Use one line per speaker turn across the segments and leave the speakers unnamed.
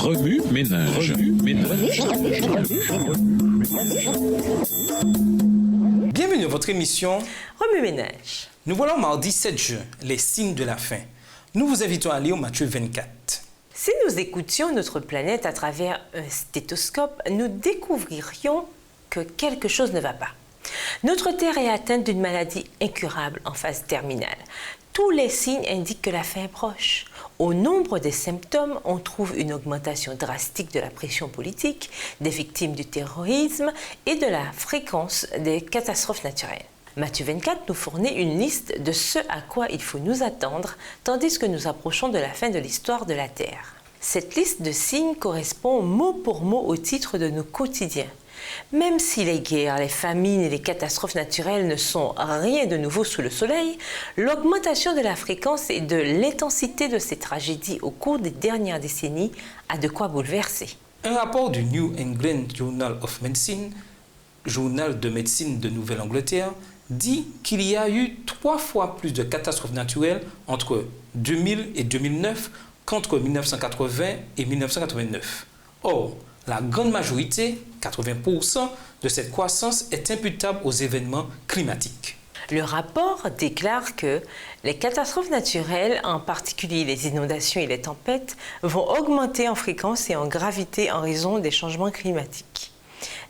Remue ménage.
Bienvenue à votre émission
Remue ménage.
Nous voilà mardi 7 juin, les signes de la fin. Nous vous invitons à lire Matthieu 24.
Si nous écoutions notre planète à travers un stéthoscope, nous découvririons que quelque chose ne va pas. Notre Terre est atteinte d'une maladie incurable en phase terminale. Tous les signes indiquent que la fin est proche. Au nombre des symptômes, on trouve une augmentation drastique de la pression politique, des victimes du terrorisme et de la fréquence des catastrophes naturelles. Matthieu 24 nous fournit une liste de ce à quoi il faut nous attendre, tandis que nous approchons de la fin de l'histoire de la Terre. Cette liste de signes correspond mot pour mot au titre de nos quotidiens. Même si les guerres, les famines et les catastrophes naturelles ne sont rien de nouveau sous le soleil, l'augmentation de la fréquence et de l'intensité de ces tragédies au cours des dernières décennies a de quoi bouleverser.
Un rapport du New England Journal of Medicine, journal de médecine de Nouvelle-Angleterre, dit qu'il y a eu 3 fois plus de catastrophes naturelles entre 2000 et 2009 qu'entre 1980 et 1989. Or, la grande majorité, 80%, de cette croissance est imputable aux événements climatiques.
Le rapport déclare que les catastrophes naturelles, en particulier les inondations et les tempêtes, vont augmenter en fréquence et en gravité en raison des changements climatiques.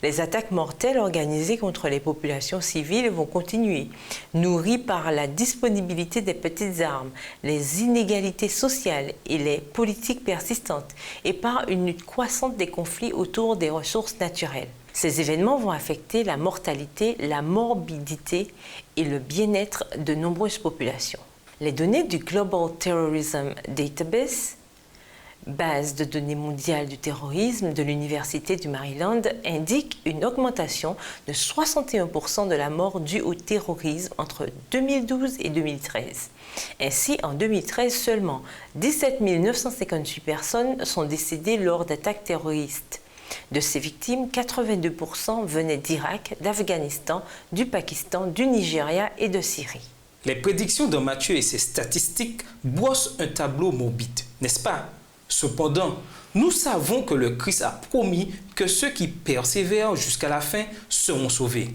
Les attaques mortelles organisées contre les populations civiles vont continuer, nourries par la disponibilité des petites armes, les inégalités sociales et les politiques persistantes, et par une lutte croissante des conflits autour des ressources naturelles. Ces événements vont affecter la mortalité, la morbidité et le bien-être de nombreuses populations. Les données du Global Terrorism Database, base de données mondiale du terrorisme de l'Université du Maryland, indiquent une augmentation de 61% de la mort due au terrorisme entre 2012 et 2013. Ainsi, en 2013, seulement 17 958 personnes sont décédées lors d'attaques terroristes. De ces victimes, 82% venaient d'Irak, d'Afghanistan, du Pakistan, du Nigeria et de Syrie.
Les prédictions de Matthieu et ses statistiques brossent un tableau morbide, n'est-ce pas? Cependant, nous savons que le Christ a promis que ceux qui persévèrent jusqu'à la fin seront sauvés.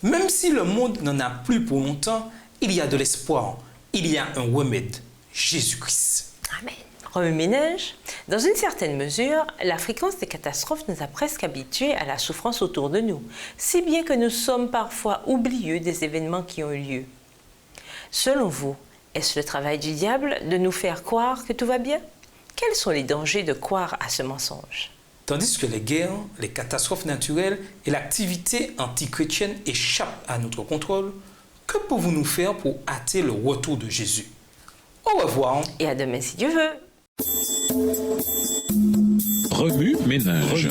Même si le monde n'en a plus pour longtemps, il y a de l'espoir, il y a un remède, Jésus-Christ.
Amen. Remue ménage. Dans une certaine mesure, la fréquence des catastrophes nous a presque habitués à la souffrance autour de nous, si bien que nous sommes parfois oublieux des événements qui ont eu lieu. Selon vous, est-ce le travail du diable de nous faire croire que tout va bien? Quels sont les dangers de croire à ce mensonge?
Tandis que les guerres, les catastrophes naturelles et l'activité antichrétienne échappent à notre contrôle, que pouvons-nous faire pour hâter le retour de Jésus? Au revoir.
Et à demain si Dieu veut.
Remue ménage.